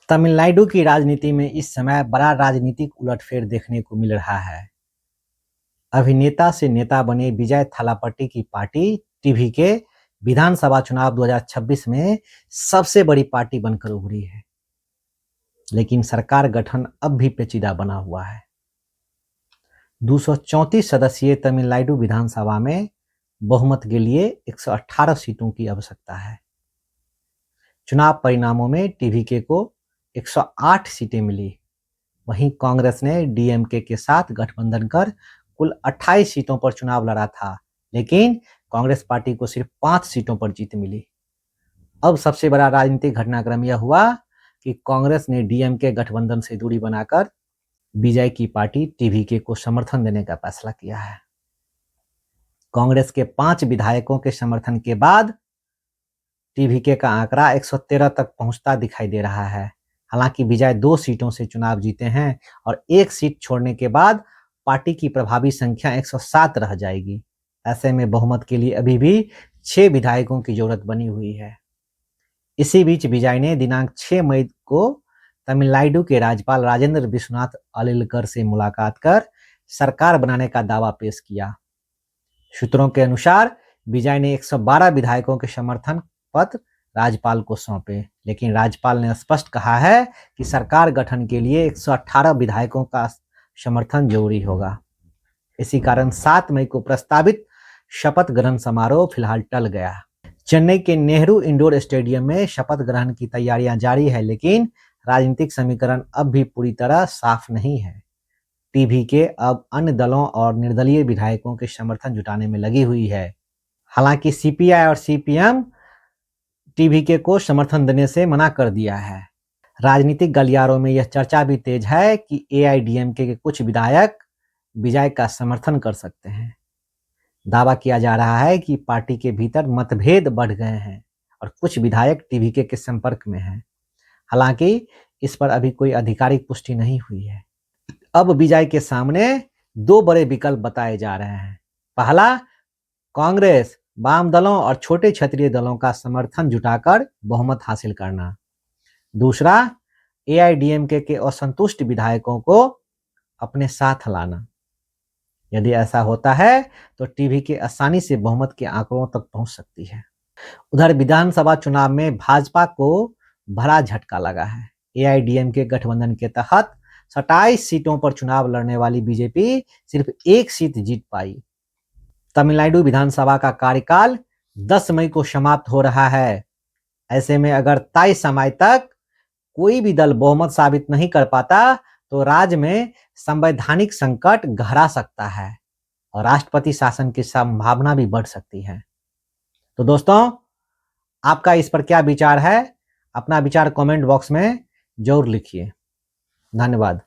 तमिलनाडु की राजनीति में इस समय बड़ा राजनीतिक उलटफेर देखने को मिल रहा है। अभिनेता से नेता बने विजय थालापति की पार्टी टीवीके विधानसभा चुनाव 2026 में सबसे बड़ी पार्टी बनकर उभरी है, लेकिन सरकार गठन अब भी पेचीदा बना हुआ है। 234 सदस्यीय तमिलनाडु विधानसभा में बहुमत के लिए 118 सीटों की आवश्यकता है। चुनाव परिणामों में टीवीके को 108 सीटें मिली। वहीं कांग्रेस ने डीएमके के साथ गठबंधन कर कुल 28 सीटों पर चुनाव लड़ा था, लेकिन कांग्रेस पार्टी को सिर्फ 5 सीटों पर जीत मिली। अब सबसे बड़ा राजनीतिक घटनाक्रम यह हुआ कि कांग्रेस ने डीएमके गठबंधन से दूरी बनाकर विजय की पार्टी टीवीके को समर्थन देने का फैसला किया है। कांग्रेस के 5 विधायकों के समर्थन के बाद टीवीके का आंकड़ा 113 तक पहुंचता दिखाई दे रहा है। हालांकि विजय 2 सीटों से चुनाव जीते हैं और 1 सीट छोड़ने के बाद पार्टी की प्रभावी संख्या 107 रह जाएगी। ऐसे में बहुमत के लिए अभी भी 6 विधायकों की जरूरत बनी हुई है। इसी बीच विजय ने दिनांक 6 मई को तमिलनाडु के राज्यपाल राजेंद्र विश्वनाथ अलिलकर से मुलाकात कर सरकार बनाने का दावा पेश किया। सूत्रों के अनुसार विजय ने 112 विधायकों के समर्थन पत्र राज्यपाल को सौंपे, लेकिन राज्यपाल ने स्पष्ट कहा है कि सरकार गठन के लिए 118 विधायकों का समर्थन जरूरी होगा। इसी कारण 7 मई को प्रस्तावित शपथ ग्रहण समारोह फिलहाल टल गया। चेन्नई के नेहरू इंडोर स्टेडियम में शपथ ग्रहण की तैयारियां जारी है, लेकिन राजनीतिक समीकरण अब भी पूरी तरह साफ नहीं है। टीवीके अब अन्य दलों और निर्दलीय विधायकों के समर्थन जुटाने में लगी हुई है। हालांकि सीपीआई और सीपीएम टीवीके को समर्थन देने से मना कर दिया है। राजनीतिक गलियारों में यह चर्चा भी तेज है कि एआईडीएमके के कुछ विधायक विजय का समर्थन कर सकते हैं। दावा किया जा रहा है कि पार्टी के भीतर मतभेद बढ़ गए हैं और कुछ विधायक टीवीके के संपर्क में हैं। हालांकि इस पर अभी कोई आधिकारिक पुष्टि नहीं हुई है। अब विजय के सामने 2 बड़े विकल्प बताए जा रहे हैं। पहला, कांग्रेस, वाम दलों और छोटे क्षेत्रीय दलों का समर्थन जुटाकर बहुमत हासिल करना। दूसरा, एआईडीएमके के असंतुष्ट विधायकों को अपने साथ लाना। यदि ऐसा होता है तो टीवीके आसानी से बहुमत के आंकड़ों तक पहुंच सकती है। उधर विधानसभा चुनाव में भाजपा को बड़ा झटका लगा है। एआईडीएमके गठबंधन के तहत 27 सीटों पर चुनाव लड़ने वाली बीजेपी सिर्फ 1 सीट जीत पाई। तमिलनाडु विधानसभा का कार्यकाल 10 मई को समाप्त हो रहा है। ऐसे में अगर तय समय तक कोई भी दल बहुमत साबित नहीं कर पाता तो राज्य में संवैधानिक संकट गहरा सकता है और राष्ट्रपति शासन की संभावना भी बढ़ सकती है। तो दोस्तों, आपका इस पर क्या विचार है? अपना विचार कमेंट बॉक्स में जरूर लिखिए। धन्यवाद।